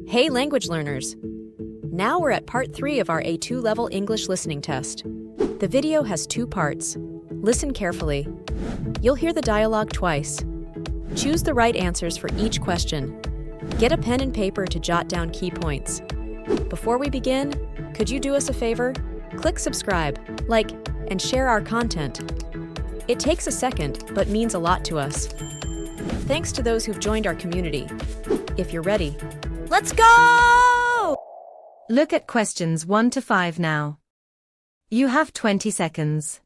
Hey, language learners! Now we're at part 3 of our A2 level English listening test. The video has 2 parts. Listen carefully. You'll hear the dialogue twice. Choose the right answers for each question. Get a pen and paper to jot down key points. Before we begin, could you do us a favor? Click subscribe, like, and share our content. It takes a second, but means a lot to us. Thanks to those who've joined our community. If you're ready, let's go! Look at questions 1 to 5 now. You have 20 seconds.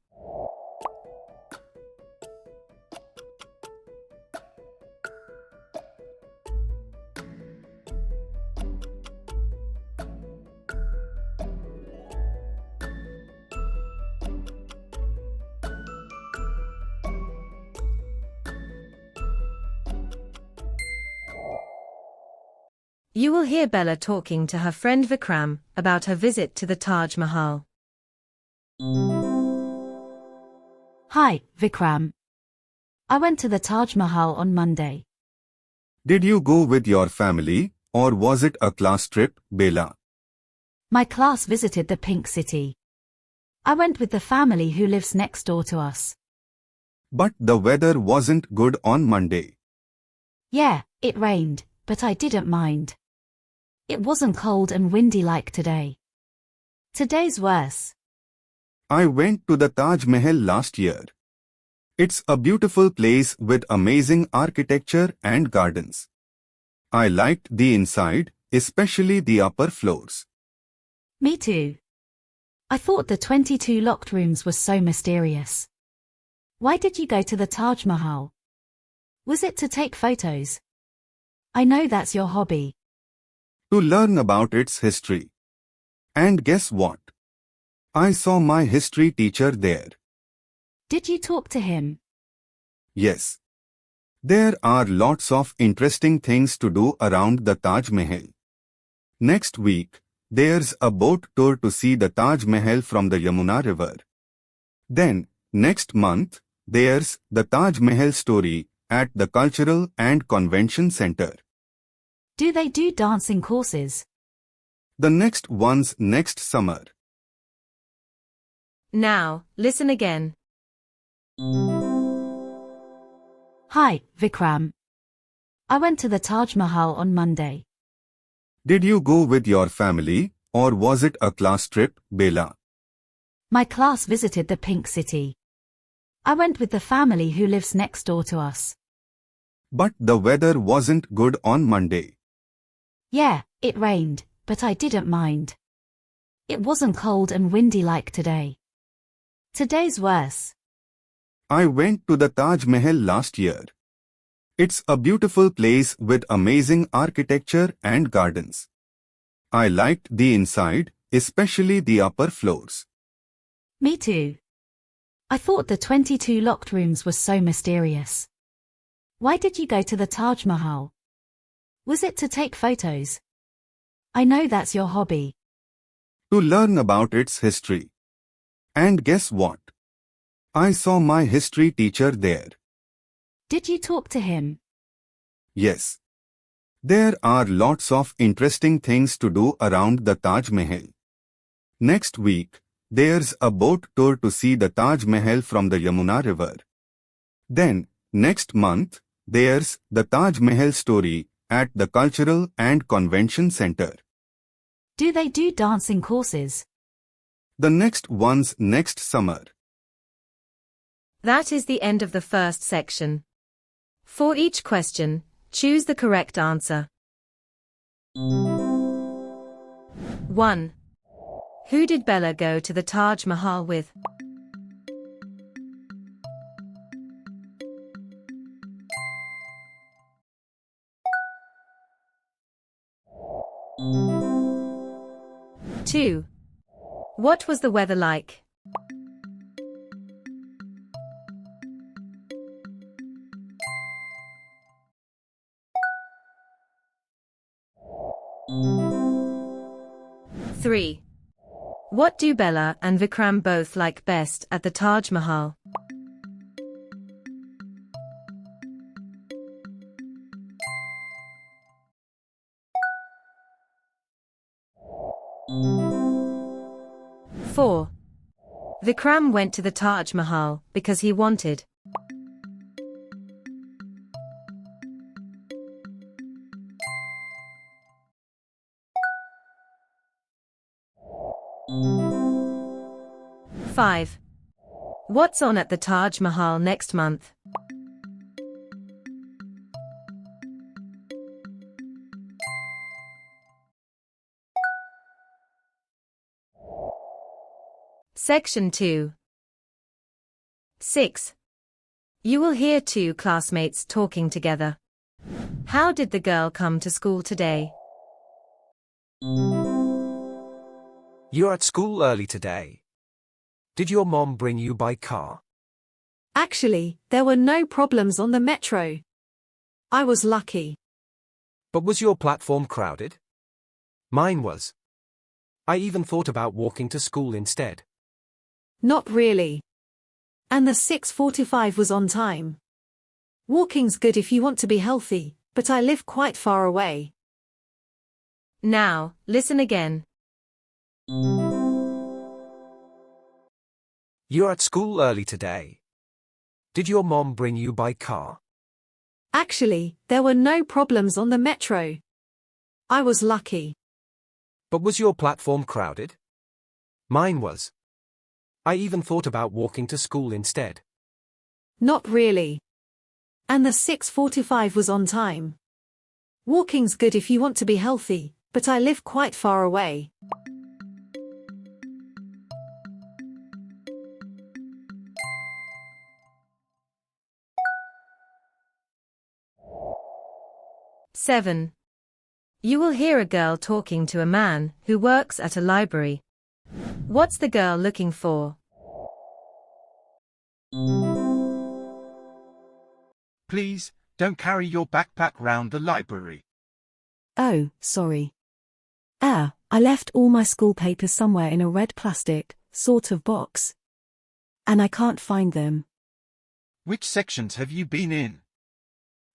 You will hear Bella talking to her friend Vikram about her visit to the Taj Mahal. Hi, Vikram. I went to the Taj Mahal on Monday. Did you go with your family, or was it a class trip, Bella? My class visited the Pink City. I went with the family who lives next door to us. But the weather wasn't good on Monday. Yeah, it rained, but I didn't mind. It wasn't cold and windy like today. Today's worse. I went to the Taj Mahal last year. It's a beautiful place with amazing architecture and gardens. I liked the inside, especially the upper floors. Me too. I thought the 22 locked rooms were so mysterious. Why did you go to the Taj Mahal? Was it to take photos? I know that's your hobby. To learn about its history. And guess what? I saw my history teacher there. Did you talk to him? Yes. There are lots of interesting things to do around the Taj Mahal. Next week, there's a boat tour to see the Taj Mahal from the Yamuna River. Then, next month, there's the Taj Mahal story at the Cultural and Convention Center. Do they do dancing courses? The next one's next summer. Now, listen again. Hi, Vikram. I went to the Taj Mahal on Monday. Did you go with your family, or was it a class trip, Bella? My class visited the Pink City. I went with the family who lives next door to us. But the weather wasn't good on Monday. Yeah, it rained, but I didn't mind. It wasn't cold and windy like today. Today's worse. I went to the Taj Mahal last year. It's a beautiful place with amazing architecture and gardens. I liked the inside, especially the upper floors. Me too. I thought the 22 locked rooms were so mysterious. Why did you go to the Taj Mahal? Was it to take photos? I know that's your hobby. To learn about its history. And guess what? I saw my history teacher there. Did you talk to him? Yes. There are lots of interesting things to do around the Taj Mahal. Next week, there's a boat tour to see the Taj Mahal from the Yamuna River. Then, next month, there's the Taj Mahal story at the Cultural and Convention Center. Do they do dancing courses? The next one's next summer. That is the end of the first section. For each question, choose the correct answer. 1. Who did Bella go to the Taj Mahal with? 2. What was the weather like? 3. What do Bella and Vikram both like best at the Taj Mahal? 4. Vikram went to the Taj Mahal because he wanted. Five. What's on at the Taj Mahal next month? Section 2. 6. You will hear two classmates talking together. How did the girl come to school today? You're at school early today. Did your mom bring you by car? Actually, there were no problems on the metro. I was lucky. But was your platform crowded? Mine was. I even thought about walking to school instead. Not really. And the 6:45 was on time. Walking's good if you want to be healthy, but I live quite far away. Now, listen again. You're at school early today. Did your mom bring you by car? Actually, there were no problems on the metro. I was lucky. But was your platform crowded? Mine was. I even thought about walking to school instead. Not really. And the 6:45 was on time. Walking's good if you want to be healthy, but I live quite far away. Seven. You will hear a girl talking to a man who works at a library. What's the girl looking for? Please, don't carry your backpack round the library. Oh, sorry. I left all my school papers somewhere in a red plastic, sort of box. And I can't find them. Which sections have you been in?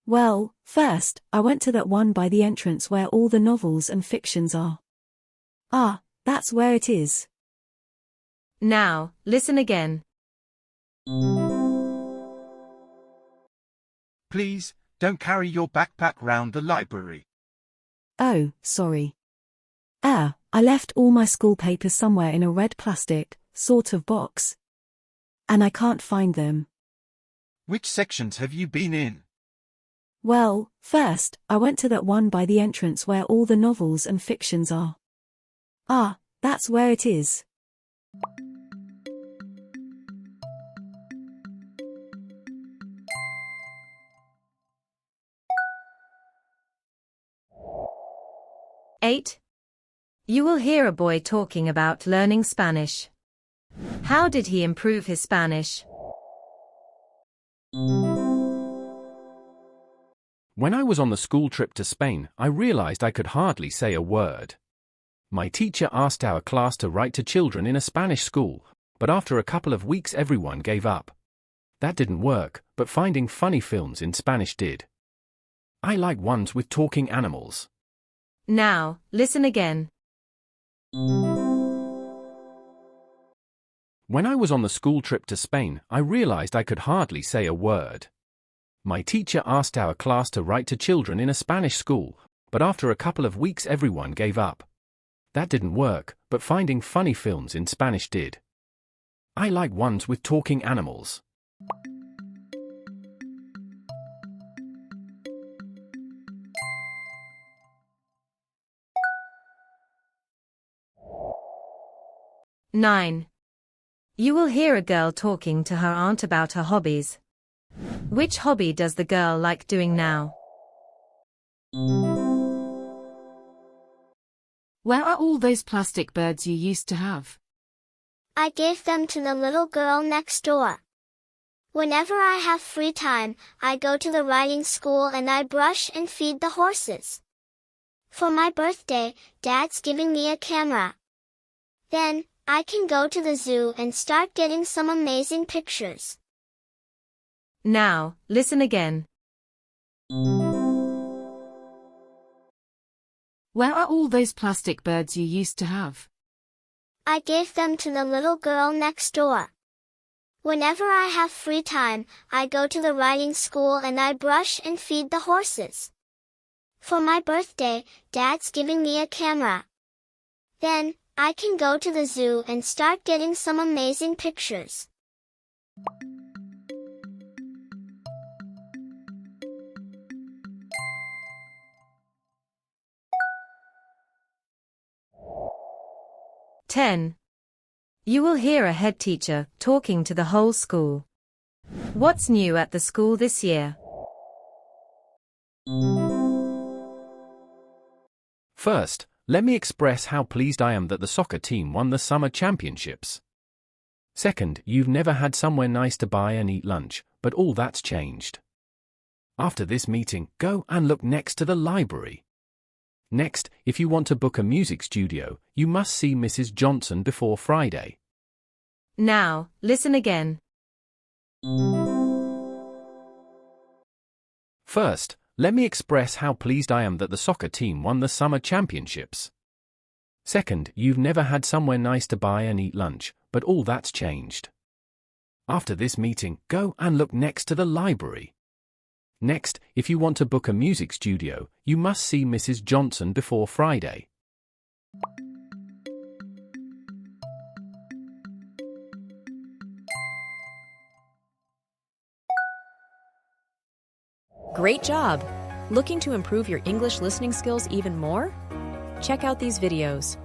Well, first, I went to that one by the entrance where all the novels and fictions are. Ah, that's where it is. Now, listen again. Please, don't carry your backpack round the library. Oh, sorry. I left all my school papers somewhere in a red plastic, sort of box. And I can't find them. Which sections have you been in? Well, first, I went to that one by the entrance where all the novels and fictions are. Ah, that's where it is. Eight. You will hear a boy talking about learning Spanish. How did he improve his Spanish? When I was on the school trip to Spain, I realized I could hardly say a word. My teacher asked our class to write to children in a Spanish school, but after a couple of weeks everyone gave up. That didn't work, but finding funny films in Spanish did. I like ones with talking animals. Now, listen again. When I was on the school trip to Spain, I realized I could hardly say a word. My teacher asked our class to write to children in a Spanish school, but after a couple of weeks everyone gave up. That didn't work, but finding funny films in Spanish did. I like ones with talking animals. Nine. You will hear a girl talking to her aunt about her hobbies. Which hobby does the girl like doing now? Where are all those plastic birds you used to have? I gave them to the little girl next door. Whenever I have free time, I go to the riding school and I brush and feed the horses. For my birthday, Dad's giving me a camera. Then, I can go to the zoo and start getting some amazing pictures. Now, listen again. Where are all those plastic birds you used to have? I gave them to the little girl next door. Whenever I have free time, I go to the riding school and I brush and feed the horses. For my birthday, Dad's giving me a camera. Then, I can go to the zoo and start getting some amazing pictures. Ten. You will hear a head teacher talking to the whole school. What's new at the school this year? First, let me express how pleased I am that the soccer team won the summer championships. Second, you've never had somewhere nice to buy and eat lunch, but all that's changed. After this meeting, go and look next to the library. Next, if you want to book a music studio, you must see Mrs. Johnson before Friday. Now, listen again. First, let me express how pleased I am that the soccer team won the summer championships. Second, you've never had somewhere nice to buy and eat lunch, but all that's changed. After this meeting, go and look next to the library. Next, if you want to book a music studio, you must see Mrs. Johnson before Friday. Great job! Looking to improve your English listening skills even more? Check out these videos.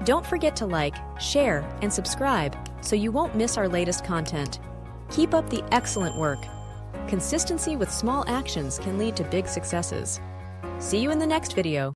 Don't forget to like, share, and subscribe so you won't miss our latest content. Keep up the excellent work. Consistency with small actions can lead to big successes. See you in the next video.